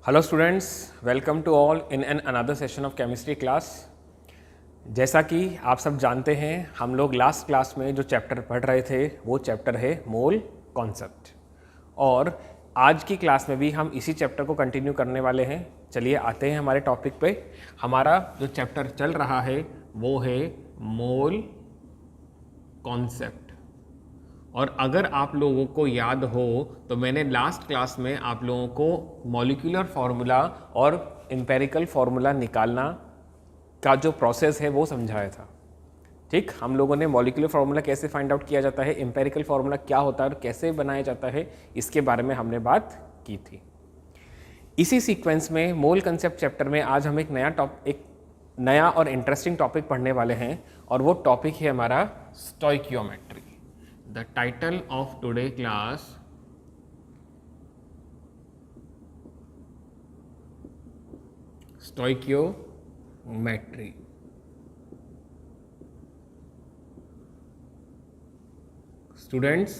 Hello students, welcome to all in an another session of chemistry class. जैसा कि आप सब जानते हैं, हम लोग लास्ट क्लास में जो चैप्टर पढ़ रहे थे वो चैप्टर है मोल कॉन्सेप्ट, और आज की क्लास में भी हम इसी चैप्टर को कंटिन्यू करने वाले हैं। चलिए आते हैं हमारे टॉपिक पे। हमारा जो चैप्टर चल रहा है वो है मोल कॉन्सेप्ट। और अगर आप लोगों को याद हो तो मैंने लास्ट क्लास में आप लोगों को मॉलिक्यूलर फार्मूला और एम्पेरिकल फार्मूला निकालना का जो प्रोसेस है वो समझाया था। ठीक, हम लोगों ने मॉलिक्यूलर फार्मूला कैसे फाइंड आउट किया जाता है, एम्पेरिकल फार्मूला क्या होता है और कैसे बनाया जाता है, इसके बारे में हमने बात की थी। इसी सीक्वेंस में मोल कंसेप्ट चैप्टर में आज हम एक नया और इंटरेस्टिंग टॉपिक पढ़ने वाले हैं, और वो टॉपिक है हमारा stoichiometry. The title of today class stoichiometry। Students,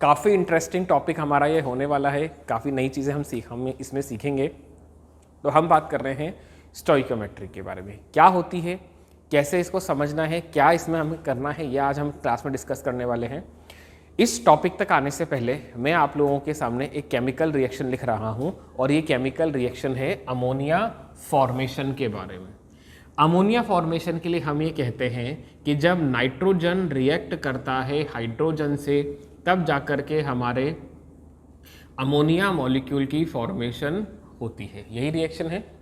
काफ़ी इंटरेस्टिंग टॉपिक हमारा ये होने वाला है। काफ़ी नई चीज़ें हम इसमें सीखेंगे। तो हम बात कर रहे हैं स्टोइकियोमेट्री के बारे में। क्या होती है, कैसे इसको समझना है, क्या इसमें हमें करना है, यह आज हम क्लास में डिस्कस करने वाले हैं। इस टॉपिक तक आने से पहले मैं आप लोगों के सामने एक केमिकल रिएक्शन लिख रहा हूं, और ये केमिकल रिएक्शन है अमोनिया फॉर्मेशन के बारे में। अमोनिया फॉर्मेशन के लिए हम ये कहते हैं कि जब नाइट्रोजन रिएक्ट करता है हाइड्रोजन से, तब जाकर के हमारे अमोनिया मॉलिक्यूल की फॉर्मेशन होती है। यही रिएक्शन है।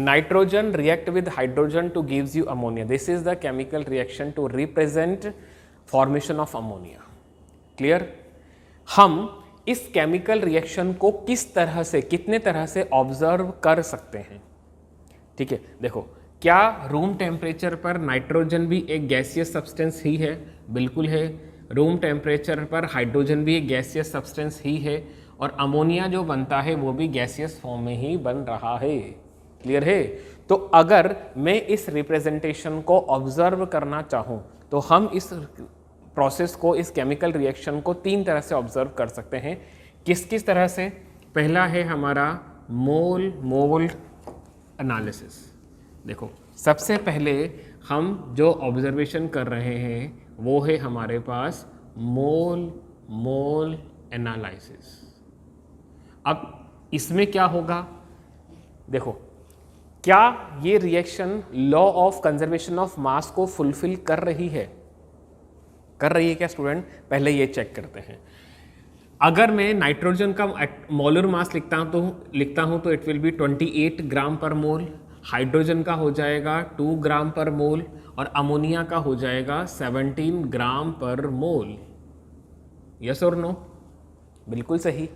Nitrogen react with hydrogen to gives you ammonia. This is the chemical reaction to represent formation of ammonia. Clear? हम इस केमिकल रिएक्शन को किस तरह से, कितने तरह से ऑब्जर्व कर सकते हैं? ठीक है, देखो, क्या रूम टेम्परेचर पर नाइट्रोजन भी एक गैसियस सब्सटेंस ही है? बिल्कुल है। रूम टेम्परेचर पर हाइड्रोजन भी एक गैसियस सब्सटेंस ही है, और अमोनिया जो बनता है वो भी गैसियस फॉर्म में ही बन रहा है। क्लियर है? तो अगर मैं इस रिप्रेजेंटेशन को ऑब्जर्व करना चाहूं तो हम इस प्रोसेस को, इस केमिकल रिएक्शन को तीन तरह से ऑब्जर्व कर सकते हैं। किस किस तरह से? पहला है हमारा मोल एनालिसिस। देखो, सबसे पहले हम जो ऑब्जर्वेशन कर रहे हैं वो है हमारे पास मोल एनालिसिस। अब इसमें क्या होगा? देखो, क्या ये reaction law of conservation of mass को फुलफिल कर रही है? कर रही है क्या स्टूडेंट? पहले ये चेक करते हैं। अगर मैं नाइट्रोजन का मोलर मास लिखता हूं तो इट विल बी 28 ग्राम पर मोल, हाइड्रोजन का हो जाएगा 2 ग्राम पर मोल, और अमोनिया का हो जाएगा 17 ग्राम पर मोल। यस और नो? बिल्कुल सही।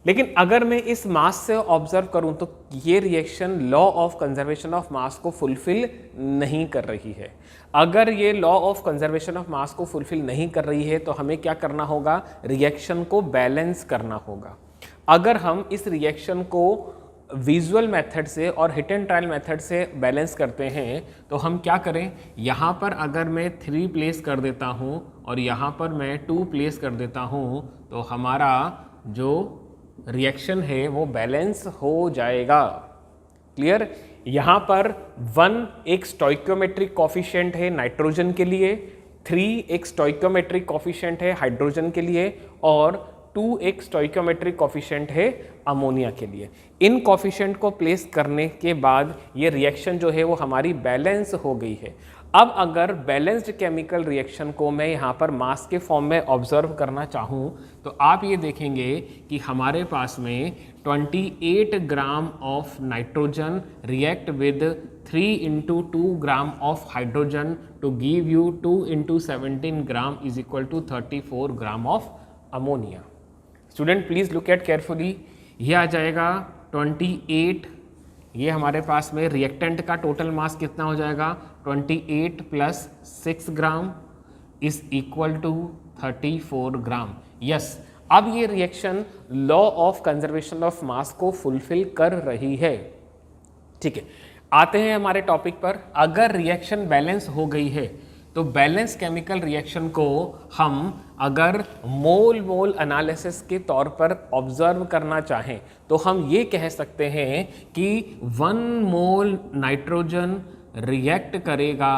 लेकिन अगर मैं इस मास से ऑब्जर्व करूं तो ये reaction law of conservation of mass को फुलफिल नहीं कर रही है। अगर ये law of conservation of mass को फुलफिल नहीं कर रही है तो हमें क्या करना होगा? रिएक्शन को बैलेंस करना होगा। अगर हम इस रिएक्शन को विजुअल मेथड से और हिट एंड ट्रायल मेथड से बैलेंस करते हैं तो हम क्या करें? यहाँ पर अगर मैं 3 प्लेस कर देता हूँ और यहाँ पर मैं 2 प्लेस कर देता हूँ तो हमारा जो रिएक्शन है वो बैलेंस हो जाएगा। क्लियर? यहाँ पर 1 एक स्टोइकियोमेट्रिक कॉफिशिएंट है नाइट्रोजन के लिए, 3 एक स्टोइकियोमेट्रिक कॉफिशिएंट है हाइड्रोजन के लिए, और 2 एक स्टोइकियोमेट्रिक कॉफिशिएंट है अमोनिया के लिए। इन कॉफिशिएंट को प्लेस करने के बाद ये रिएक्शन जो है वो हमारी बैलेंस हो गई है। अब अगर बैलेंस्ड केमिकल रिएक्शन को मैं यहाँ पर मास के फॉर्म में ऑब्जर्व करना चाहूँ तो आप ये देखेंगे कि हमारे पास में 28 gram of nitrogen react with 3 into 2 gram of hydrogen to give you 2 into 17 gram is equal to 34 gram of ammonia. Student please look at carefully. ये आ जाएगा 28, ये हमारे पास में रिएक्टेंट का टोटल मास कितना हो जाएगा? 28 + 6 gram is equal to 34 gram. Yes, अब ये reaction law of conservation of mass को फुलफिल कर रही है। ठीक है, आते हैं हमारे टॉपिक पर। अगर रिएक्शन बैलेंस हो गई है तो बैलेंस केमिकल रिएक्शन को हम अगर मोल मोल एनालिसिस के तौर पर ऑब्जर्व करना चाहें तो हम ये कह सकते हैं कि 1 मोल नाइट्रोजन रिएक्ट करेगा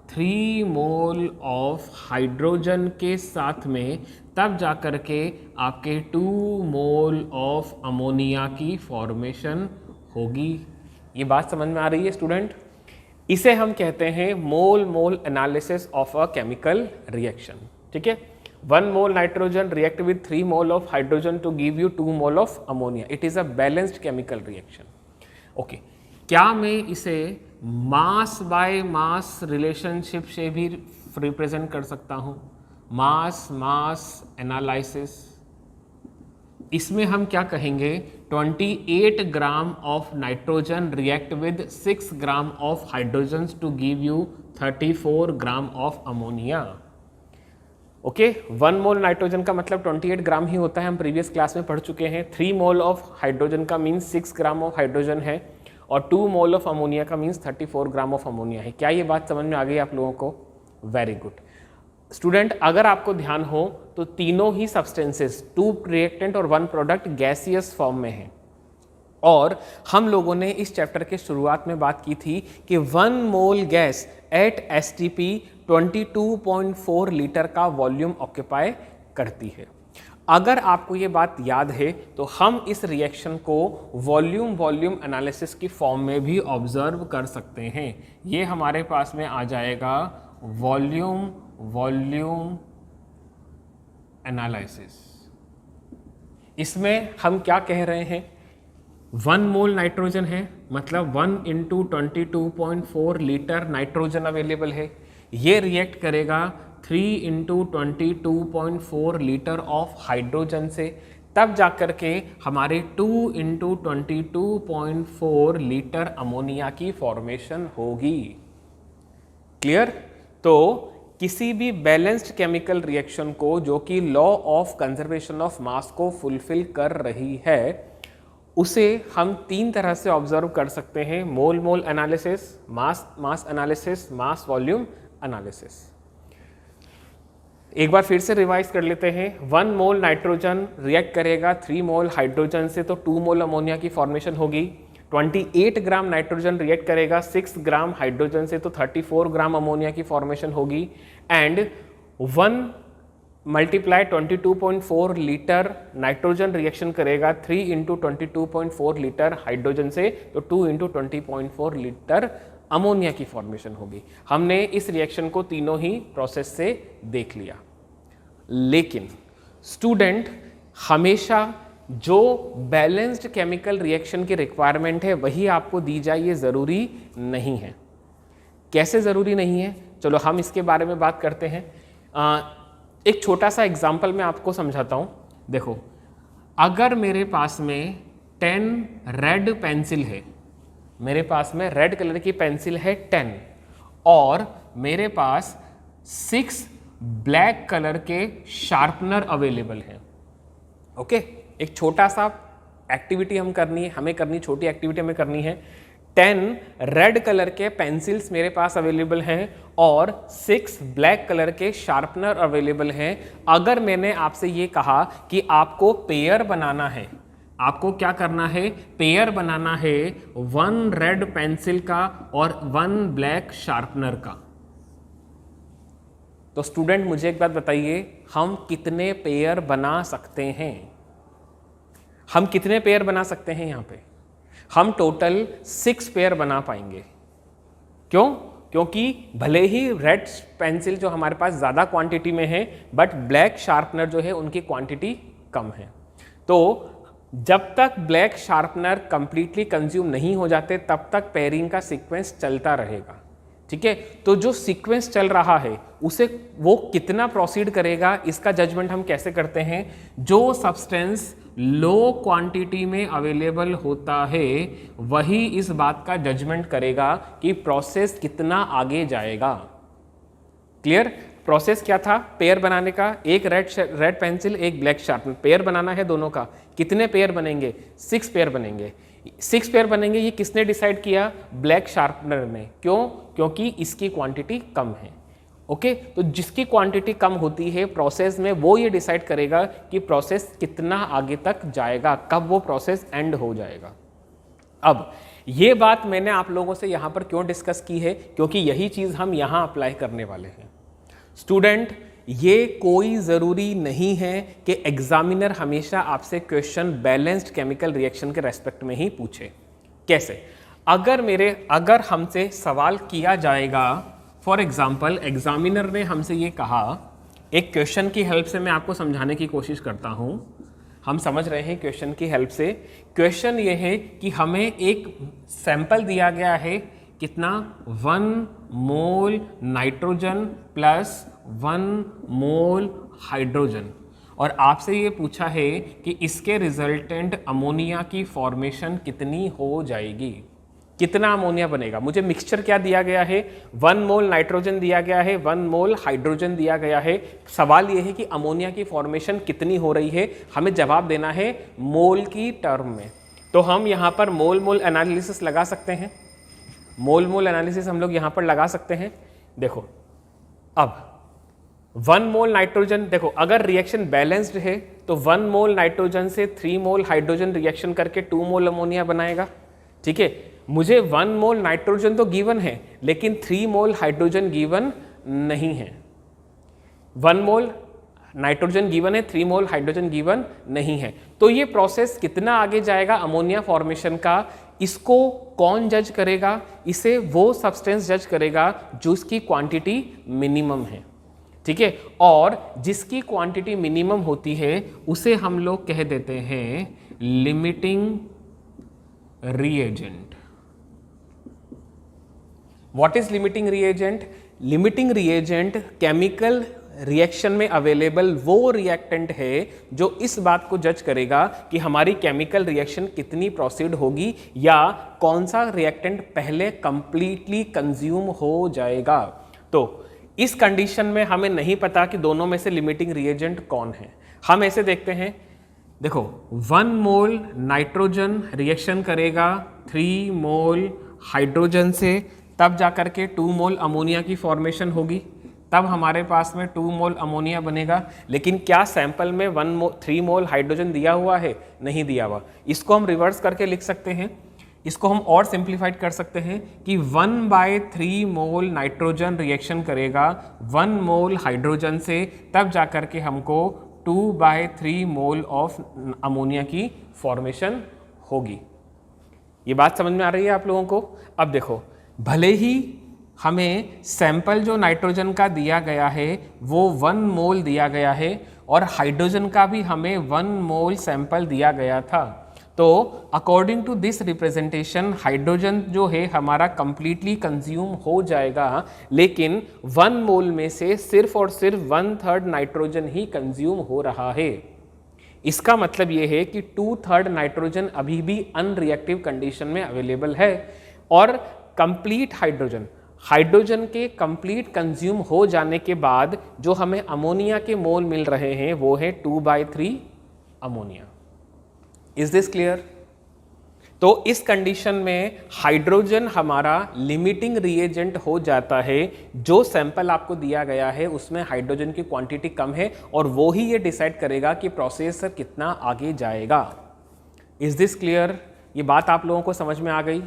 3 मोल ऑफ हाइड्रोजन के साथ में, तब जाकर के आपके 2 मोल ऑफ अमोनिया की फॉर्मेशन होगी। ये बात समझ में आ रही है स्टूडेंट? इसे हम कहते हैं mole mole analysis of a chemical reaction. ठीक है, 1 mole nitrogen react with 3 mole of hydrogen to give you 2 mole of ammonia. It is a balanced chemical reaction. Okay, क्या मैं इसे मास बाय मास रिलेशनशिप से भी represent कर सकता हूं? मास मास एनालिसिस, इसमें हम क्या कहेंगे, 28 gram of nitrogen react with 6 gram of hydrogen to give you 34 gram of ammonia. Okay, 1 mole nitrogen का मतलब 28 ग्राम ही होता है, हम प्रीवियस क्लास में पढ़ चुके हैं। 3 मोल ऑफ हाइड्रोजन का मीन्स 6 ग्राम ऑफ हाइड्रोजन है, और 2 मोल ऑफ अमोनिया का मीन्स 34 ग्राम ऑफ अमोनिया है। क्या ये बात समझ में आ गई आप लोगों को? Very good student. अगर आपको ध्यान हो तो तीनों ही सब्सटेंसेस, 2 रिएक्टेंट और 1 प्रोडक्ट गैसियस फॉर्म में है, और हम लोगों ने इस चैप्टर के शुरुआत में बात की थी कि 1 मोल गैस एट एसटीपी 22.4 लीटर का वॉल्यूम ऑक्यूपाई करती है। अगर आपको ये बात याद है तो हम इस रिएक्शन को वॉल्यूम वॉल्यूम एनालिसिस की फॉर्म में भी ऑब्जर्व कर सकते हैं। ये हमारे पास में आ जाएगा वॉल्यूम वॉल्यूम एनालिसिस। इसमें हम क्या कह रहे हैं, 1 मोल नाइट्रोजन है, मतलब 1 × 22.4 लीटर नाइट्रोजन अवेलेबल है। ये रिएक्ट करेगा 3 × 22.4 लीटर ऑफ हाइड्रोजन से, तब जाकर के हमारे 2 × 22.4 लीटर अमोनिया की फॉर्मेशन होगी। क्लियर? तो किसी भी बैलेंस्ड केमिकल रिएक्शन को जो कि law of conservation of mass को फुलफिल कर रही है, उसे हम 3 तरह से ऑब्जर्व कर सकते हैं, मोल मोल एनालिसिस, मास मास एनालिसिस, मास वॉल्यूम एनालिसिस। एक बार फिर से रिवाइज कर लेते हैं। 1 मोल नाइट्रोजन रिएक्ट करेगा 3 मोल हाइड्रोजन से, तो 2 मोल अमोनिया की फॉर्मेशन होगी। 28 ग्राम नाइट्रोजन रिएक्ट करेगा 6 ग्राम हाइड्रोजन से, तो 34 ग्राम अमोनिया की फॉर्मेशन होगी। And 1 multiply 22.4 litre nitrogen reaction करेगा 3 × 22.4 लीटर हाइड्रोजन से, तो 2 × 20.4 लीटर अमोनिया की फॉर्मेशन होगी। हमने इस रिएक्शन को तीनों ही प्रोसेस से देख लिया। लेकिन स्टूडेंट, हमेशा जो बैलेंस्ड केमिकल रिएक्शन की रिक्वायरमेंट है वही आपको दी जाए, ये ज़रूरी नहीं है। कैसे ज़रूरी नहीं है? चलो हम इसके बारे में बात करते हैं। एक छोटा सा एग्जाम्पल मैं आपको समझाता हूँ। देखो, अगर मेरे पास में 10 रेड पेंसिल है, मेरे पास में रेड कलर की पेंसिल है 10, और मेरे पास 6 ब्लैक कलर के शार्पनर अवेलेबल हैं। ओके, एक छोटा सा एक्टिविटी हम करनी है, हमें करनी, छोटी एक्टिविटी हमें करनी है। 10 रेड कलर के पेंसिल्स मेरे पास अवेलेबल हैं और 6 ब्लैक कलर के शार्पनर अवेलेबल हैं। अगर मैंने आपसे ये कहा कि आपको पेयर बनाना है, आपको क्या करना है, पेयर बनाना है 1 रेड पेंसिल का और 1 ब्लैक शार्पनर का, तो स्टूडेंट मुझे एक बात बताइए, हम कितने पेयर बना सकते हैं? हम कितने पेयर बना सकते हैं? यहाँ पे हम टोटल 6 पेयर बना पाएंगे। क्यों? क्योंकि भले ही रेड पेंसिल जो हमारे पास ज़्यादा क्वांटिटी में है, बट ब्लैक शार्पनर जो है उनकी क्वांटिटी कम है। तो जब तक ब्लैक शार्पनर कंप्लीटली कंज्यूम नहीं हो जाते तब तक पेयरिंग का सीक्वेंस चलता रहेगा। ठीक है, तो जो सीक्वेंस चल रहा है उसे वो कितना प्रोसीड करेगा, इसका जजमेंट हम कैसे करते हैं? जो सब्सटेंस लो क्वांटिटी में अवेलेबल होता है वही इस बात का जजमेंट करेगा कि प्रोसेस कितना आगे जाएगा। क्लियर? प्रोसेस क्या था पेयर बनाने का? एक रेड पेंसिल, एक ब्लैक शार्पनर, पेयर बनाना है दोनों का। कितने पेयर बनेंगे? 6 पेयर बनेंगे। 6 पेयर बनेंगे, ये किसने डिसाइड किया? ब्लैक शार्पनर ने। क्यों? क्योंकि इसकी क्वांटिटी कम है। ओके तो जिसकी क्वांटिटी कम होती है प्रोसेस में, वो ये डिसाइड करेगा कि प्रोसेस कितना आगे तक जाएगा, कब वो प्रोसेस एंड हो जाएगा। अब ये बात मैंने आप लोगों से यहाँ पर क्यों डिस्कस की है, क्योंकि यही चीज़ हम यहाँ अप्लाई करने वाले हैं। स्टूडेंट, ये कोई ज़रूरी नहीं है कि एग्जामिनर हमेशा आपसे क्वेश्चन बैलेंस्ड केमिकल रिएक्शन के रेस्पेक्ट में ही पूछे। कैसे? अगर हमसे सवाल किया जाएगा, फॉर एग्जाम्पल एग्जामिनर ने हमसे ये कहा, एक क्वेश्चन की हेल्प से मैं आपको समझाने की कोशिश करता हूँ, हम समझ रहे हैं क्वेश्चन की हेल्प से। क्वेश्चन ये है कि हमें एक सैंपल दिया गया है, कितना, 1 मोल नाइट्रोजन प्लस 1 मोल हाइड्रोजन, और आपसे ये पूछा है कि इसके रिजल्टेंट अमोनिया की फॉर्मेशन कितनी हो जाएगी, कितना अमोनिया बनेगा। मुझे मिक्सचर क्या दिया गया है, 1 मोल नाइट्रोजन दिया गया है, 1 मोल हाइड्रोजन दिया गया है। सवाल ये है कि अमोनिया की फॉर्मेशन कितनी हो रही है, हमें जवाब देना है मोल की टर्म में। तो हम यहाँ पर मोल मोल एनालिसिस लगा सकते हैं, मोल मोल एनालिसिस हम लोग यहाँ पर लगा सकते हैं। देखो अब 1 मोल नाइट्रोजन, देखो अगर रिएक्शन बैलेंस्ड है तो 1 मोल नाइट्रोजन से 3 मोल हाइड्रोजन रिएक्शन करके 2 मोल अमोनिया बनाएगा। ठीक है, मुझे 1 मोल नाइट्रोजन तो गिवन है लेकिन 3 मोल हाइड्रोजन गिवन नहीं है। 1 मोल नाइट्रोजन गिवन है, 3 मोल हाइड्रोजन गिवन नहीं है। तो ये प्रोसेस कितना आगे जाएगा अमोनिया फॉर्मेशन का, इसको कौन जज करेगा? इसे वो सब्सटेंस जज करेगा जो इसकी क्वांटिटी मिनिमम है। ठीक है, और जिसकी क्वांटिटी मिनिमम होती है उसे हम लोग कह देते हैं limiting reagent. What is limiting reagent? Limiting reagent chemical reaction में अवेलेबल वो रिएक्टेंट है जो इस बात को जज करेगा कि हमारी केमिकल रिएक्शन कितनी प्रोसीड होगी या कौन सा रिएक्टेंट पहले कंप्लीटली कंज्यूम हो जाएगा। तो इस कंडीशन में हमें नहीं पता कि दोनों में से लिमिटिंग रिएजेंट कौन है। हम ऐसे देखते हैं, देखो 1 मोल नाइट्रोजन रिएक्शन करेगा 3 मोल हाइड्रोजन से, तब जाकर के 2 मोल अमोनिया की फॉर्मेशन होगी, तब हमारे पास में 2 मोल अमोनिया बनेगा। लेकिन क्या सैंपल में 3 मोल हाइड्रोजन दिया हुआ है? नहीं दिया हुआ। इसको हम रिवर्स करके लिख सकते हैं, इसको हम और सिंप्लीफाइड कर सकते हैं कि 1/3 मोल नाइट्रोजन रिएक्शन करेगा 1 मोल हाइड्रोजन से, तब जाकर के हमको 2/3 मोल ऑफ अमोनिया की फॉर्मेशन होगी। ये बात समझ में आ रही है आप लोगों को? अब देखो, भले ही हमें सैंपल जो नाइट्रोजन का दिया गया है वो 1 मोल दिया गया है और हाइड्रोजन का भी हमें 1 मोल सैंपल दिया गया था, तो according to this representation hydrogen जो है हमारा कंप्लीटली कंज्यूम हो जाएगा, लेकिन 1 मोल में से सिर्फ और सिर्फ 1/3 नाइट्रोजन ही कंज्यूम हो रहा है। इसका मतलब ये है कि 2/3 नाइट्रोजन अभी भी अनरिएक्टिव कंडीशन में अवेलेबल है और कंप्लीट हाइड्रोजन के कंप्लीट कंज्यूम हो जाने के बाद जो हमें अमोनिया के मोल मिल रहे हैं वो है 2/3 अमोनिया। Is this clear? तो इस कंडीशन में हाइड्रोजन हमारा लिमिटिंग रिएजेंट हो जाता है। जो सैंपल आपको दिया गया है उसमें हाइड्रोजन की क्वांटिटी कम है और वो ही ये डिसाइड करेगा कि प्रोसेस कितना आगे जाएगा। Is this clear? ये बात आप लोगों को समझ में आ गई?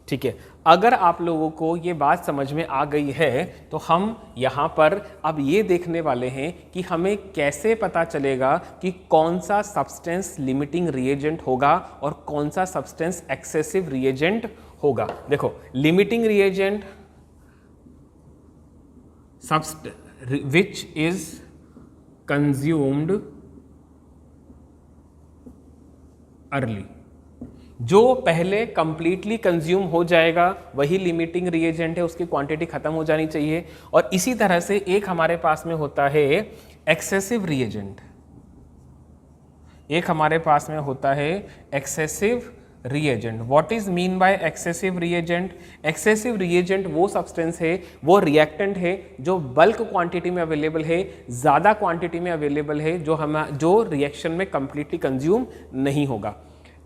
ठीक है, अगर आप लोगों को ये बात समझ में आ गई है तो हम यहाँ पर अब ये देखने वाले हैं कि हमें कैसे पता चलेगा कि कौन सा सब्सटेंस लिमिटिंग रिएजेंट होगा और कौन सा सब्सटेंस एक्सेसिव रिएजेंट होगा। देखो, limiting reagent which is consumed early, जो पहले कंप्लीटली कंज्यूम हो जाएगा वही लिमिटिंग रिएजेंट है, उसकी क्वांटिटी खत्म हो जानी चाहिए। और इसी तरह से एक हमारे पास में होता है एक्सेसिव रिएजेंट, एक हमारे पास में होता है excessive reagent. What is mean by excessive reagent? Excessive reagent वो सब्सटेंस है, वो रिएक्टेंट है जो बल्क क्वांटिटी में अवेलेबल है, ज़्यादा क्वांटिटी में अवेलेबल है, जो रिएक्शन में कंप्लीटली कंज्यूम नहीं होगा।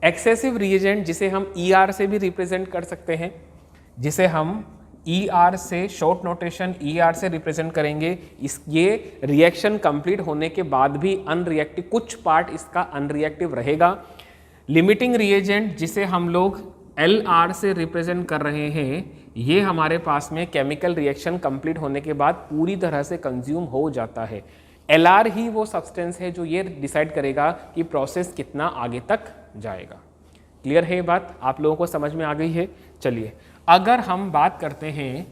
एक्सेसिव रिएजेंट जिसे हम ER से भी रिप्रेजेंट कर सकते हैं, जिसे हम ER से, शॉर्ट नोटेशन ER से रिप्रेजेंट करेंगे। ये रिएक्शन कंप्लीट होने के बाद भी अनरिएक्टिव, कुछ पार्ट इसका अनरिएक्टिव रहेगा। लिमिटिंग रिएजेंट जिसे हम लोग LR से रिप्रेजेंट कर रहे हैं, ये हमारे पास में केमिकल रिएक्शन कंप्लीट होने के बाद पूरी तरह से कंज्यूम हो जाता है। LR ही वो सब्सटेंस है जो ये डिसाइड करेगा कि प्रोसेस कितना आगे तक जाएगा। क्लियर है ये बात? आप लोगों को समझ में आ गई है? चलिए, अगर हम बात करते हैं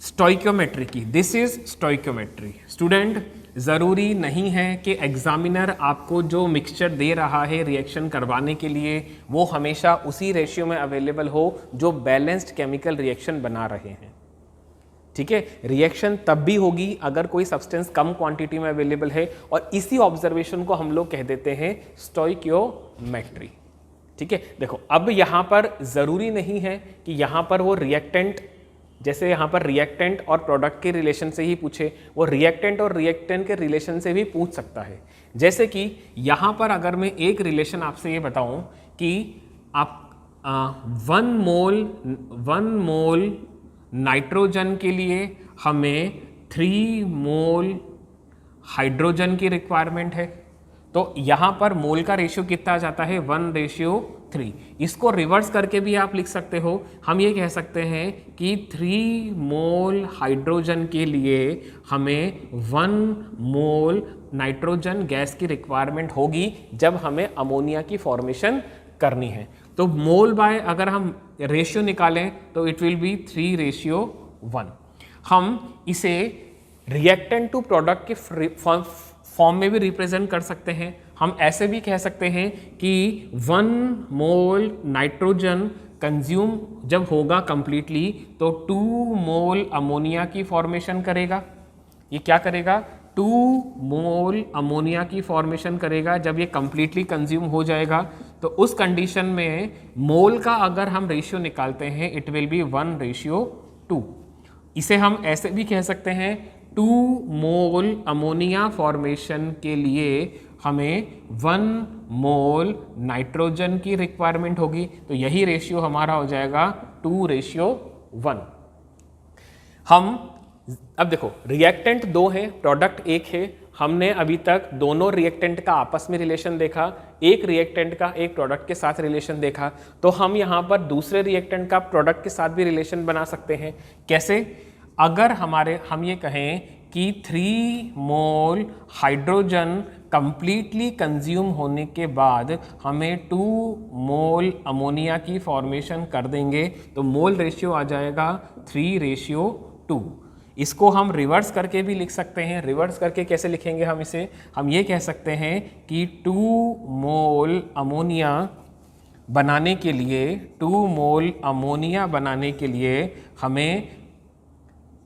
स्टोइकियोमेट्री की, दिस इज स्टोइकियोमेट्री। स्टूडेंट, ज़रूरी नहीं है कि एग्जामिनर आपको जो मिक्सचर दे रहा है रिएक्शन करवाने के लिए वो हमेशा उसी रेशियो में अवेलेबल हो जो बैलेंस्ड केमिकल रिएक्शन बना रहे हैं। ठीक है, रिएक्शन तब भी होगी अगर कोई सब्सटेंस कम क्वांटिटी में अवेलेबल है, और इसी ऑब्जर्वेशन को हम लोग कह देते हैं स्टोइकियोमेट्री। ठीक है, देखो अब यहाँ पर ज़रूरी नहीं है कि यहाँ पर वो रिएक्टेंट, जैसे यहाँ पर रिएक्टेंट और प्रोडक्ट के रिलेशन से ही पूछे, वो रिएक्टेंट और रिएक्टेंट के रिलेशन से भी पूछ सकता है। जैसे कि यहाँ पर अगर मैं एक रिलेशन आपसे ये बताऊँ कि आप 1 मोल नाइट्रोजन के लिए हमें 3 मोल हाइड्रोजन की रिक्वायरमेंट है, तो यहाँ पर मोल का रेशियो कितना आ जाता है? 1:3। इसको रिवर्स करके भी आप लिख सकते हो। हम ये कह सकते हैं कि 3 मोल हाइड्रोजन के लिए हमें 1 मोल नाइट्रोजन गैस की रिक्वायरमेंट होगी जब हमें अमोनिया की फॉर्मेशन करनी है। तो मोल बाय अगर हम रेशियो निकालें तो इट विल बी 3:1। हम इसे रिएक्टेंट टू प्रोडक्ट के फॉर्म में भी रिप्रेजेंट कर सकते हैं। हम ऐसे भी कह सकते हैं कि 1 मोल नाइट्रोजन कंज्यूम जब होगा कंप्लीटली तो 2 मोल अमोनिया की फॉर्मेशन करेगा। ये क्या करेगा? 2 मोल अमोनिया की फॉर्मेशन करेगा जब ये कंप्लीटली कंज्यूम हो जाएगा। तो उस कंडीशन में मोल का अगर हम रेशियो निकालते हैं इट विल बी 1:2। इसे हम ऐसे भी कह सकते हैं 2 मोल अमोनिया फॉर्मेशन के लिए हमें 1 मोल नाइट्रोजन की रिक्वायरमेंट होगी। तो यही रेशियो हमारा हो जाएगा 2:1। हम अब देखो, रिएक्टेंट 2 है, प्रोडक्ट 1 है। हमने अभी तक दोनों रिएक्टेंट का आपस में रिलेशन देखा, एक रिएक्टेंट का एक प्रोडक्ट के साथ रिलेशन देखा। तो हम यहाँ पर दूसरे रिएक्टेंट का प्रोडक्ट के साथ भी रिलेशन बना सकते हैं। कैसे? अगर हम ये कहें कि 3 मोल हाइड्रोजन कंप्लीटली कंज्यूम होने के बाद हमें 2 मोल अमोनिया की फॉर्मेशन कर देंगे तो मोल रेशियो आ जाएगा 3:2। इसको हम रिवर्स करके भी लिख सकते हैं। रिवर्स करके कैसे लिखेंगे हम इसे? हम ये कह सकते हैं कि 2 मोल अमोनिया बनाने के लिए 2 मोल अमोनिया बनाने के लिए हमें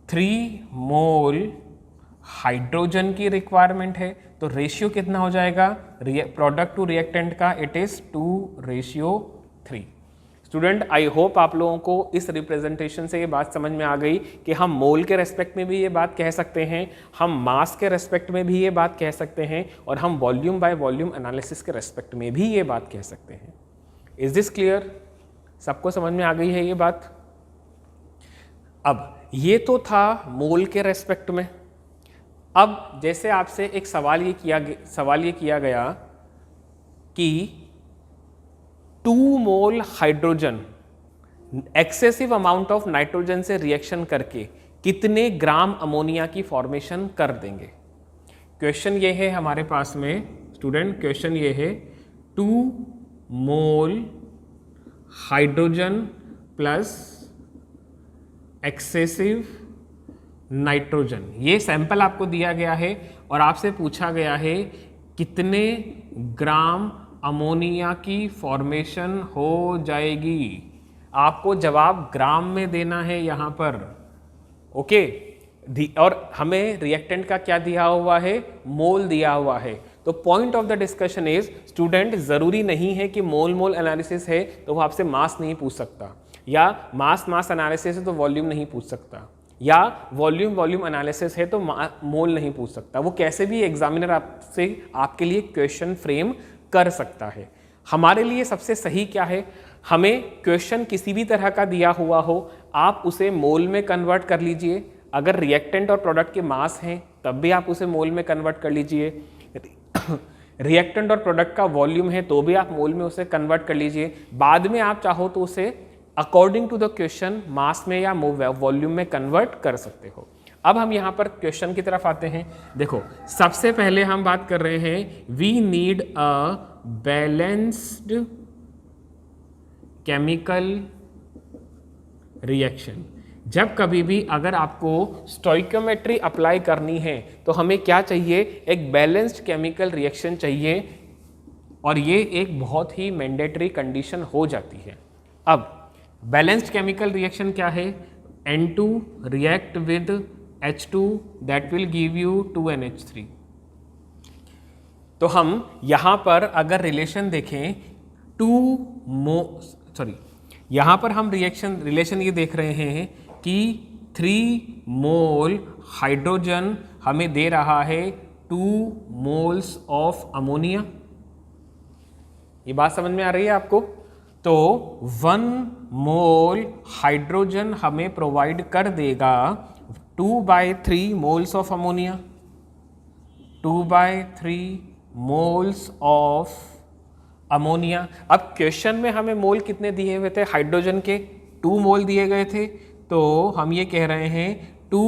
3 मोल हाइड्रोजन की रिक्वायरमेंट है। तो रेशियो कितना हो जाएगा प्रोडक्ट टू रिएक्टेंट का? It is 2:3। Student, I hope आप लोगों को इस रिप्रेजेंटेशन से ये बात समझ में आ गई कि हम मोल के रेस्पेक्ट में भी ये बात कह सकते हैं, हम मास के रेस्पेक्ट में भी ये बात कह सकते हैं, और हम वॉल्यूम बाय वॉल्यूम एनालिसिस के रेस्पेक्ट में भी ये बात कह सकते हैं। Is this clear? सबको समझ में आ गई है ये बात? अब ये तो था मोल के रेस्पेक्ट में। अब जैसे आपसे एक सवाल ये किया गया कि 2 मोल hydrogen excessive amount of nitrogen से रिएक्शन करके कितने ग्राम अमोनिया की फॉर्मेशन कर देंगे। क्वेश्चन ये है हमारे पास में स्टूडेंट, क्वेश्चन ये है 2 मोल हाइड्रोजन प्लस एक्सेसिव नाइट्रोजन, ये सैंपल आपको दिया गया है और आपसे पूछा गया है कितने ग्राम अमोनिया की फॉर्मेशन हो जाएगी। आपको जवाब ग्राम में देना है यहाँ पर, ओके। और हमें रिएक्टेंट का क्या दिया हुआ है? मोल दिया हुआ है। तो point of the discussion is student, जरूरी नहीं है कि मोल एनालिसिस है तो वो आपसे मास नहीं पूछ सकता, या मास एनालिसिस है तो वॉल्यूम नहीं पूछ सकता, या वॉल्यूम एनालिसिस है तो मोल नहीं पूछ सकता। वो कैसे भी एग्जामिनर आपसे आपके लिए क्वेश्चन फ्रेम कर सकता है। हमारे लिए सबसे सही क्या है? हमें क्वेश्चन किसी भी तरह का दिया हुआ हो, आप उसे मोल में कन्वर्ट कर लीजिए। अगर रिएक्टेंट और प्रोडक्ट के मास हैं तब भी आप उसे मोल में कन्वर्ट कर लीजिए। रिएक्टेंट और प्रोडक्ट का वॉल्यूम है तो भी आप मोल में उसे कन्वर्ट कर लीजिए। बाद में आप चाहो तो उसे अकॉर्डिंग टू द क्वेश्चन मास में या वॉल्यूम में कन्वर्ट कर सकते हो। अब हम यहाँ पर क्वेश्चन की तरफ आते हैं। देखो, सबसे पहले हम बात कर रहे हैं we need a balanced chemical reaction. जब कभी भी अगर आपको स्टोइकियोमेट्री अप्लाई करनी है तो हमें क्या चाहिए, एक बैलेंस्ड केमिकल रिएक्शन चाहिए, और ये एक बहुत ही मैंडेटरी कंडीशन हो जाती है। अब बैलेंस्ड केमिकल रिएक्शन क्या है, N2 react with H2 that will give you 2NH3। तो हम यहाँ पर अगर रिलेशन देखें यहाँ पर हम रिलेशन ये देख रहे हैं कि 3 मोल हाइड्रोजन हमें दे रहा है 2 मोल्स ऑफ अमोनिया। ये बात समझ में आ रही है आपको? तो 1 मोल हाइड्रोजन हमें प्रोवाइड कर देगा 2/3 moles of ammonia, 2/3 moles of ammonia. अब क्वेश्चन में हमें मोल कितने दिए हुए थे, हाइड्रोजन के 2 मोल दिए गए थे, तो हम ये कह रहे हैं 2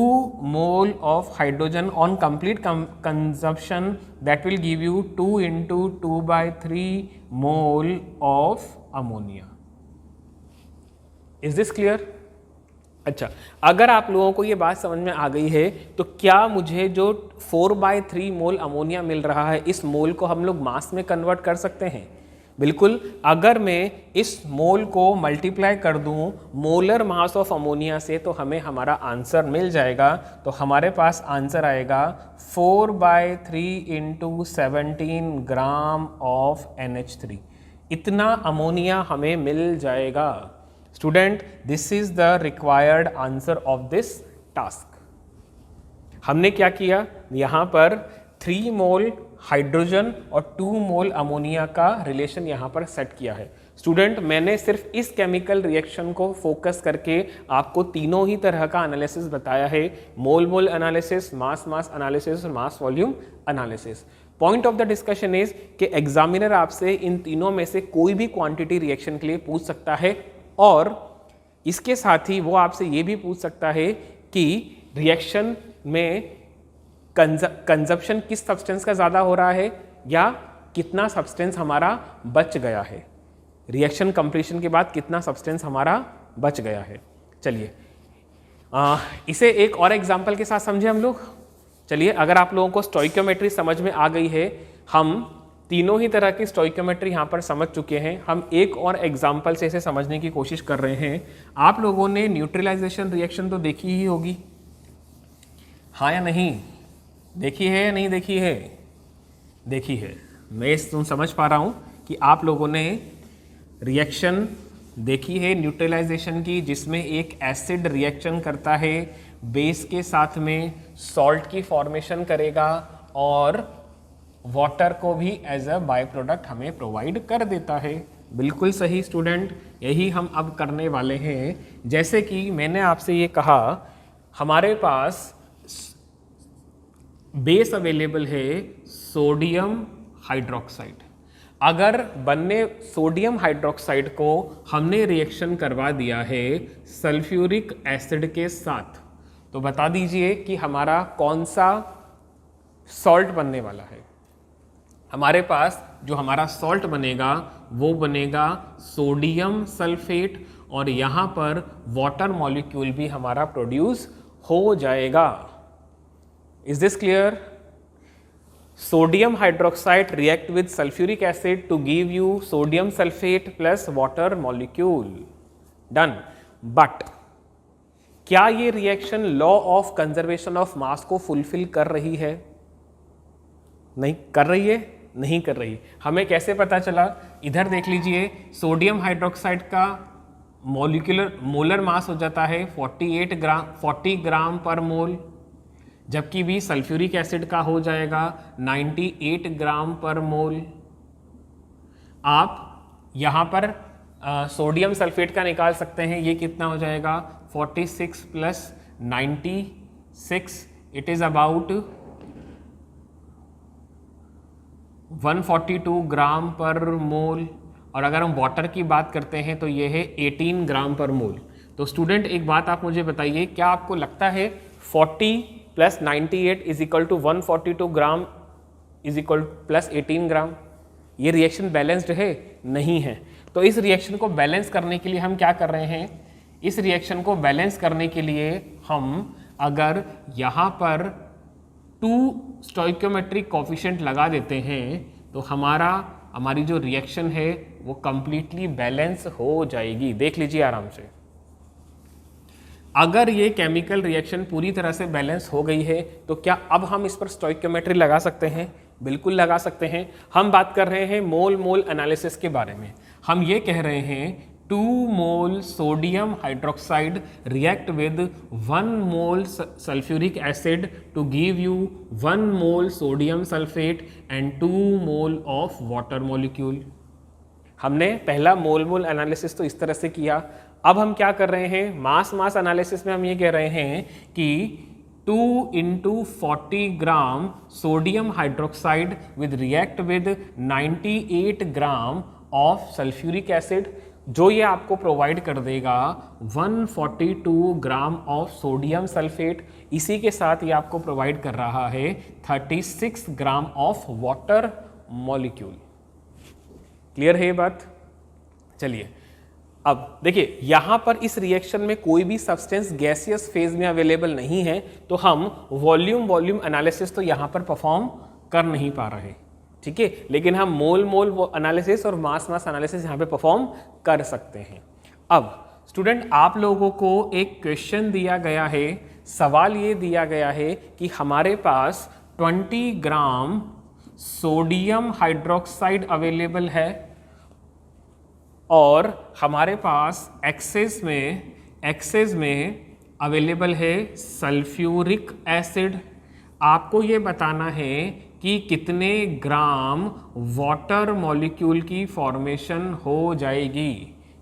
mole of hydrogen on complete consumption that will give you 2 × 2/3 mole of ammonia. Is this clear? अच्छा, अगर आप लोगों को ये बात समझ में आ गई है तो क्या मुझे जो 4/3 मोल अमोनिया मिल रहा है, इस मोल को हम लोग मास में कन्वर्ट कर सकते हैं? बिल्कुल। अगर मैं इस मोल को मल्टीप्लाई कर दूं मोलर मास ऑफ अमोनिया से तो हमें हमारा आंसर मिल जाएगा। तो हमारे पास आंसर आएगा 4/3 × 17 ग्राम ऑफ NH3। इतना अमोनिया हमें मिल जाएगा। Student, this is the required answer of this task. हमने क्या किया, यहाँ पर 3 मोल हाइड्रोजन और 2 मोल अमोनिया का रिलेशन यहाँ पर सेट किया है। स्टूडेंट, मैंने सिर्फ इस केमिकल रिएक्शन को फोकस करके आपको तीनों ही तरह का एनालिसिस बताया है, मोल मोल एनालिसिस, मास मास एनालिसिस और mass volume analysis. Point of the discussion is कि एग्जामिनर आपसे इन तीनों में से कोई भी क्वांटिटी रिएक्शन के लिए पूछ सकता है, और इसके साथ ही वो आपसे ये भी पूछ सकता है कि रिएक्शन में कंजप्शन किस सब्सटेंस का ज़्यादा हो रहा है या कितना सब्सटेंस हमारा बच गया है, रिएक्शन कंप्लीशन के बाद कितना सब्सटेंस हमारा बच गया है। चलिए इसे एक और एग्जांपल के साथ समझे हम लोग। चलिए, अगर आप लोगों को स्टोइकियोमेट्री समझ में आ गई है, हम तीनों ही तरह की स्टोइकियोमेट्री यहाँ पर समझ चुके हैं, हम एक और एग्जाम्पल से इसे समझने की कोशिश कर रहे हैं। आप लोगों ने न्यूट्रलाइजेशन रिएक्शन तो देखी ही होगी, हाँ या नहीं? देखी है या नहीं देखी है? देखी है। मैं समझ पा रहा हूँ कि आप लोगों ने रिएक्शन देखी है न्यूट्रलाइजेशन की, जिसमें एक एसिड रिएक्शन करता है बेस के साथ में, सॉल्ट की फॉर्मेशन करेगा और वाटर को भी एज अ बाय प्रोडक्ट हमें प्रोवाइड कर देता है। बिल्कुल सही स्टूडेंट, यही हम अब करने वाले हैं। जैसे कि मैंने आपसे ये कहा, हमारे पास बेस अवेलेबल है सोडियम हाइड्रोक्साइड। अगर बनने सोडियम हाइड्रोक्साइड को हमने रिएक्शन करवा दिया है सल्फ्यूरिक एसिड के साथ, तो बता दीजिए कि हमारा कौन सा सॉल्ट बनने वाला है। हमारे पास जो हमारा सॉल्ट बनेगा वो बनेगा सोडियम सल्फेट, और यहाँ पर वाटर मॉलिक्यूल भी हमारा प्रोड्यूस हो जाएगा। Is this clear? Sodium hydroxide react with sulfuric acid to give you sodium sulfate plus water molecule. Done. But क्या ये reaction law of conservation of mass को फुलफिल कर रही है? नहीं कर रही है, नहीं कर रही। हमें कैसे पता चला? इधर देख लीजिए, सोडियम हाइड्रोक्साइड का मोलर मास हो जाता है 40 ग्राम पर मोल, जबकि भी सल्फ्यूरिक एसिड का हो जाएगा 98 ग्राम पर मोल। आप यहाँ पर सोडियम सल्फेट का निकाल सकते हैं, ये कितना हो जाएगा 46 प्लस 96, इट इज अबाउट 142 ग्राम पर मोल। और अगर हम वाटर की बात करते हैं तो ये है 18 ग्राम पर मोल। तो स्टूडेंट एक बात आप मुझे बताइए, क्या आपको लगता है 40 plus 98 is equal to 142 gram is equal plus 18 gram? ये रिएक्शन बैलेंस्ड है? नहीं है। तो इस रिएक्शन को बैलेंस करने के लिए हम क्या कर रहे हैं, इस रिएक्शन को बैलेंस करने के लिए हम अगर यहाँ पर 2 स्टोइकियोमेट्रिक कोफिशिएंट लगा देते हैं तो हमारी जो रिएक्शन है वो कंप्लीटली बैलेंस हो जाएगी। देख लीजिए आराम से, अगर ये केमिकल रिएक्शन पूरी तरह से बैलेंस हो गई है तो क्या अब हम इस पर स्टोइकियोमेट्री लगा सकते हैं? बिल्कुल लगा सकते हैं। हम बात कर रहे हैं मोल मोल एनालिसिस के बारे में। हम ये कह रहे हैं 2 mole sodium hydroxide react with 1 mole sulphuric acid to give you 1 mole sodium sulphate and 2 mole of water molecule. हमने पहला मोल मोल एनालिसिस तो इस तरह से किया। अब हम क्या कर रहे हैं, मास मास एनालिसिस में हम ये कह रहे हैं कि 2 into 40 gram sodium hydroxide with react with 98 gram of sulphuric acid, जो ये आपको प्रोवाइड कर देगा 142 ग्राम ऑफ सोडियम सल्फेट। इसी के साथ ये आपको प्रोवाइड कर रहा है 36 gram of water molecule. Clear है ये बात? चलिए अब देखिए, यहां पर इस रिएक्शन में कोई भी सब्सटेंस गैसियस फेज में अवेलेबल नहीं है, तो हम वॉल्यूम एनालिसिस तो यहां पर परफॉर्म कर नहीं पा रहे, ठीक है। लेकिन हम मोल मोल एनालिसिस और मास मास एनालिसिस यहां पे परफॉर्म कर सकते हैं। अब स्टूडेंट, आप लोगों को एक क्वेश्चन दिया गया है, सवाल ये दिया गया है कि हमारे पास 20 ग्राम सोडियम हाइड्रोक्साइड अवेलेबल है और हमारे पास एक्सेस में अवेलेबल है सल्फ्यूरिक एसिड। आपको ये बताना है कि कितने ग्राम वाटर मॉलिक्यूल की फॉर्मेशन हो जाएगी,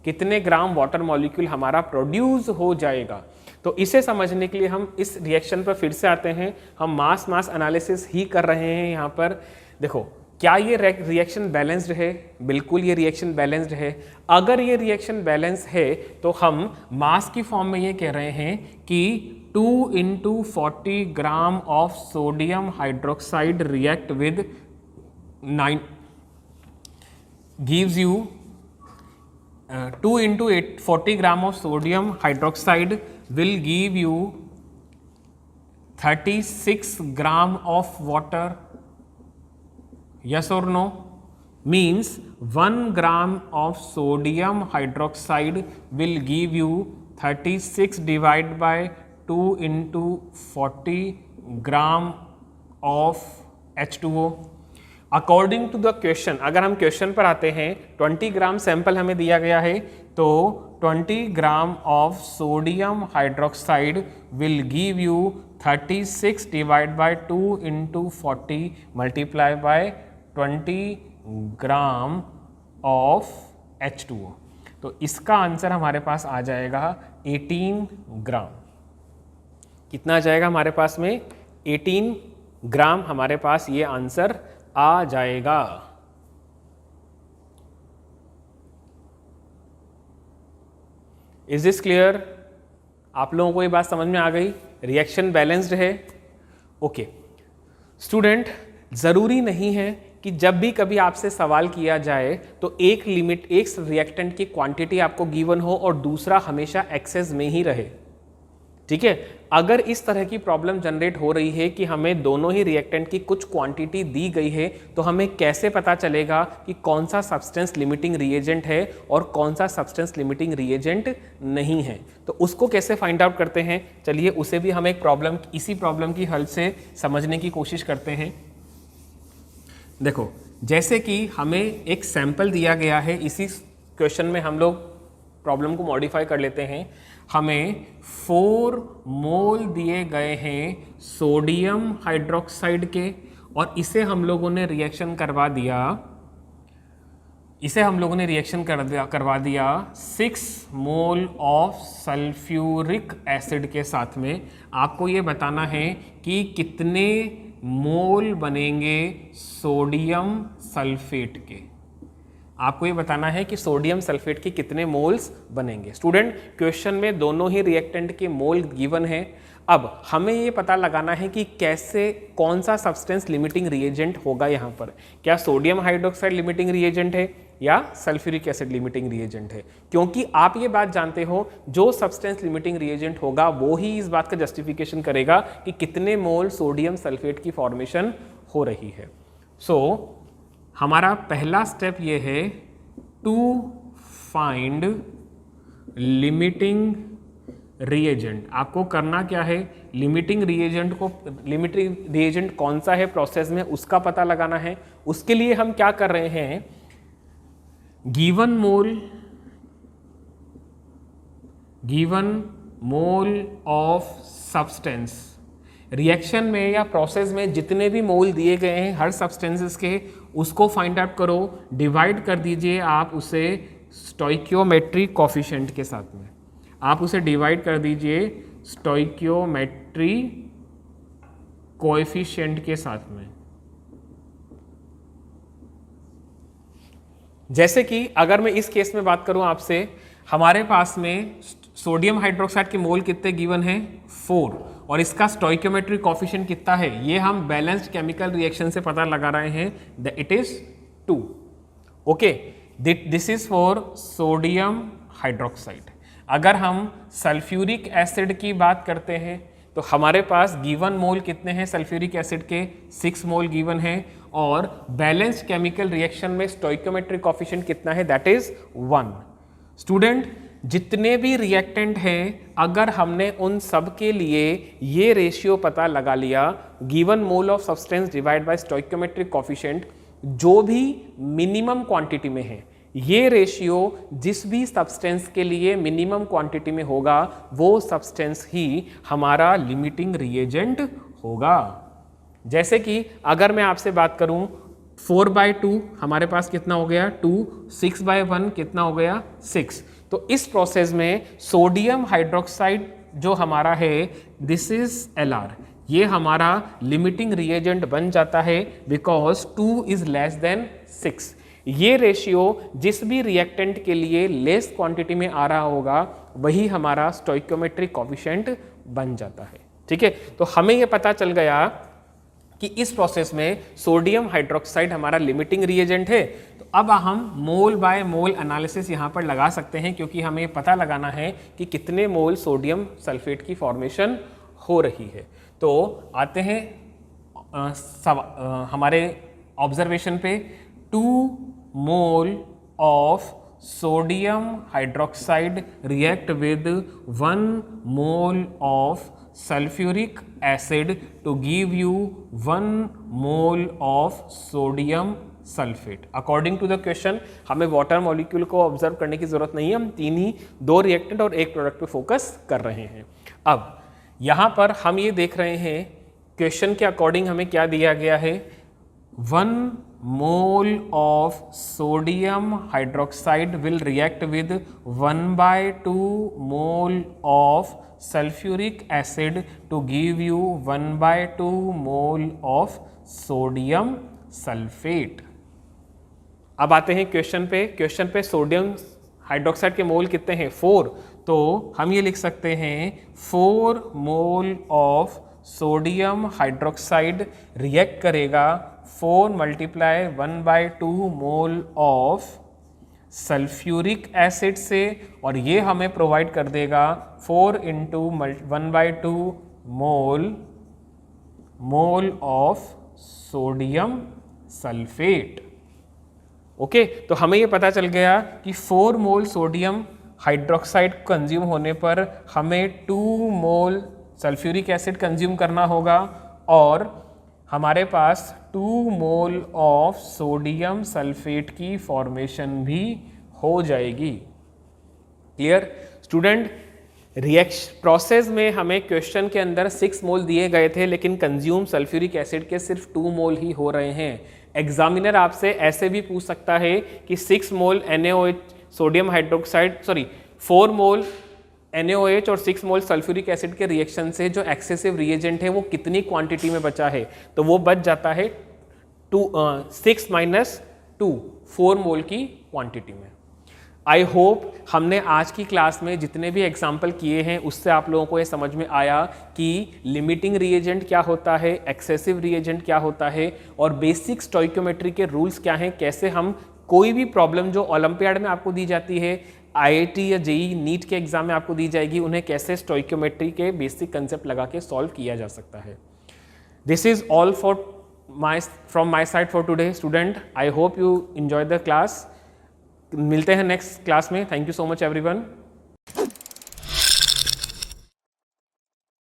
कितने ग्राम वाटर मॉलिक्यूल हमारा प्रोड्यूस हो जाएगा। तो इसे समझने के लिए हम इस रिएक्शन पर फिर से आते हैं। हम मास एनालिसिस ही कर रहे हैं यहाँ पर। देखो, क्या ये रिएक्शन बैलेंस्ड है? बिल्कुल ये रिएक्शन बैलेंस्ड है। अगर ये रिएक्शन बैलेंस है तो हम मास की फॉर्म में ये कह रहे हैं कि 2 into 40 gram of sodium hydroxide react with 9 gives you 2 into 40 gram of sodium hydroxide will give you 36 gram of water. Yes or no? Means 1 gram of sodium hydroxide will give you 36 divided by 2 into 40 gram of H2O. According to the question, अगर हम question पर आते हैं, 20 gram sample हमें दिया गया है, तो 20 gram of sodium hydroxide will give you 36 divide by 2 into 40 multiply by 20 gram of H2O। तो इसका आंसर हमारे पास आ जाएगा 18 ग्राम। कितना आ जाएगा हमारे पास में? 18 ग्राम हमारे पास ये आंसर आ जाएगा। Is this clear? आप लोगों को ये बात समझ में आ गई? रिएक्शन बैलेंस्ड है। ओके स्टूडेंट, जरूरी नहीं है कि जब भी कभी आपसे सवाल किया जाए तो एक रिएक्टेंट की क्वांटिटी आपको गिवन हो और दूसरा हमेशा एक्सेस में ही रहे, ठीक है। अगर इस तरह की प्रॉब्लम जनरेट हो रही है कि हमें दोनों ही रिएक्टेंट की कुछ क्वांटिटी दी गई है, तो हमें कैसे पता चलेगा कि कौन सा सब्सटेंस लिमिटिंग रिएजेंट है और कौन सा सब्सटेंस लिमिटिंग रिएजेंट नहीं है? तो उसको कैसे फाइंड आउट करते हैं, चलिए उसे भी हम इसी प्रॉब्लम की हल से समझने की कोशिश करते हैं। देखो, जैसे कि हमें एक सैंपल दिया गया है, इसी क्वेश्चन में हम लोग प्रॉब्लम को मॉडिफाई कर लेते हैं। हमें 4 मोल दिए गए हैं सोडियम हाइड्रोक्साइड के और इसे हम लोगों ने रिएक्शन करवा दिया इसे हम लोगों ने रिएक्शन करवा दिया 6 मोल ऑफ सल्फ्यूरिक एसिड के साथ में। आपको ये बताना है कि कितने मोल बनेंगे सोडियम सल्फेट के। आपको ये बताना है कि सोडियम सल्फेट के कितने मोल्स बनेंगे। स्टूडेंट, क्वेश्चन में दोनों ही रिएक्टेंट के मोल गिवन है। अब हमें ये पता लगाना है कि कैसे, कौन सा सब्सटेंस लिमिटिंग रिएजेंट होगा यहाँ पर। क्या सोडियम हाइड्रोक्साइड लिमिटिंग रिएजेंट है या सल्फ्यूरिक एसिड लिमिटिंग रिएजेंट है? क्योंकि आप ये बात जानते हो, जो सब्सटेंस लिमिटिंग रिएजेंट होगा वो ही इस बात का जस्टिफिकेशन करेगा कि कितने मोल सोडियम सल्फेट की फॉर्मेशन हो रही है। सो हमारा पहला स्टेप ये है टू फाइंड लिमिटिंग रिएजेंट। आपको करना क्या है, लिमिटिंग रिएजेंट कौन सा है प्रोसेस में उसका पता लगाना है। उसके लिए हम क्या कर रहे हैं, given mole of substance, reaction में या प्रोसेस में जितने भी मोल दिए गए हैं हर सब्सटेंसेस के, उसको फाइंड आउट करो, डिवाइड कर दीजिए आप उसे स्टोइकियोमेट्रिक कोफिशिएंट के साथ में। आप उसे डिवाइड कर दीजिए स्टोइकियोमेट्री कोएफिशिएंट के साथ में। जैसे कि अगर मैं इस केस में बात करूं आपसे, हमारे पास में सोडियम हाइड्रोक्साइड के मोल कितने गिवन हैं 4, और इसका स्टोइकियोमेट्रिक कोफिशिएंट कितना है ये हम बैलेंस्ड केमिकल रिएक्शन से पता लगा रहे हैं, it is 2। Okay, this is for sodium hydroxide. अगर हम सल्फ्यूरिक एसिड की बात करते हैं तो हमारे पास गिवन मोल कितने हैं सल्फ्यूरिक एसिड के, 6 मोल गिवन हैं, और बैलेंस्ड केमिकल रिएक्शन में स्टोइकियोमेट्रिक कोफिशिएंट कितना है, दैट इज 1। स्टूडेंट, जितने भी रिएक्टेंट हैं अगर हमने उन सब के लिए ये रेशियो पता लगा लिया, given mole of substance divide by stoichiometric coefficient, जो भी मिनिमम क्वांटिटी में है, ये रेशियो जिस भी सब्सटेंस के लिए मिनिमम क्वांटिटी में होगा वो सब्सटेंस ही हमारा लिमिटिंग रिएजेंट होगा। जैसे कि अगर मैं आपसे बात करूं 4/2 हमारे पास कितना हो गया 2, 6/1 कितना हो गया 6। तो इस प्रोसेस में सोडियम हाइड्रोक्साइड जो हमारा है, दिस इज Lr, ये हमारा लिमिटिंग रिएजेंट बन जाता है बिकॉज 2 इज लेस देन 6। ये रेशियो जिस भी रिएक्टेंट के लिए लेस क्वांटिटी में आ रहा होगा वही हमारा स्टोइकियोमेट्रिक कोफिशिएंट बन जाता है। ठीक है, तो हमें ये पता चल गया कि इस प्रोसेस में सोडियम हाइड्रोक्साइड हमारा लिमिटिंग रिएजेंट है। तो अब हम मोल बाय मोल एनालिसिस यहाँ पर लगा सकते हैं, क्योंकि हमें पता लगाना है कि कितने मोल सोडियम सल्फेट की फॉर्मेशन हो रही है। तो आते हैं हमारे ऑब्जर्वेशन पे, 2 mole of sodium hydroxide react with 1 mole of sulfuric acid to give you 1 mole of sodium sulfate। According to the question हमें वाटर मॉलिक्यूल को ऑब्जर्व करने की जरूरत नहीं है, हम 2 रिएक्टेंट और 1 प्रोडक्ट पे फोकस कर रहे हैं। अब यहाँ पर हम ये देख रहे हैं क्वेश्चन के अकॉर्डिंग हमें क्या दिया गया है, 1 mole of sodium hydroxide will react with 1/2 mole of sulfuric acid to give you 1/2 mole of sodium sulfate। अब आते हैं क्वेश्चन पे। क्वेश्चन पे सोडियम हाइड्रोक्साइड के मोल कितने हैं 4, तो हम ये लिख सकते हैं 4 mole of sodium hydroxide react करेगा 4 × 1/2 मोल ऑफ सल्फ्यूरिक एसिड से, और ये हमें प्रोवाइड कर देगा 4 × 1/2 mole of sodium sulphate. Okay, तो हमें ये पता चल गया कि 4 मोल सोडियम हाइड्रोक्साइड कंज्यूम होने पर हमें 2 मोल सल्फ्यूरिक एसिड कंज्यूम करना होगा, और हमारे पास 2 मोल ऑफ सोडियम सल्फेट की फॉर्मेशन भी हो जाएगी। क्लियर स्टूडेंट, रिएक्शन प्रोसेस में हमें क्वेश्चन के अंदर 6 मोल दिए गए थे, लेकिन कंज्यूम सल्फ्यूरिक एसिड के सिर्फ 2 मोल ही हो रहे हैं। एग्जामिनर आपसे ऐसे भी पूछ सकता है कि 6 मोल NaOH सोडियम हाइड्रोक्साइड 4 मोल NaOH और 6 मोल सल्फ्यूरिक एसिड के रिएक्शन से जो एक्सेसिव रिएजेंट है वो कितनी क्वांटिटी में बचा है, तो वो बच जाता है 6 माइनस 2 4 मोल की क्वांटिटी में। आई होप हमने आज की क्लास में जितने भी एग्जाम्पल किए हैं उससे आप लोगों को ये समझ में आया कि लिमिटिंग रिएजेंट क्या होता है, एक्सेसिव रिएजेंट क्या होता है और बेसिक स्टोइकियोमेट्री के रूल्स क्या हैं, कैसे हम कोई भी प्रॉब्लम जो ओलंपियाड में आपको दी जाती है, IIT या JEE नीट के एग्जाम में आपको दी जाएगी, उन्हें कैसे स्टोइकियोमेट्री के बेसिक कंसेप्ट लगा के सॉल्व किया जा सकता है। This is all from my side for today student. I hope you enjoy the class. मिलते हैं नेक्स्ट क्लास में। Thank you so much everyone.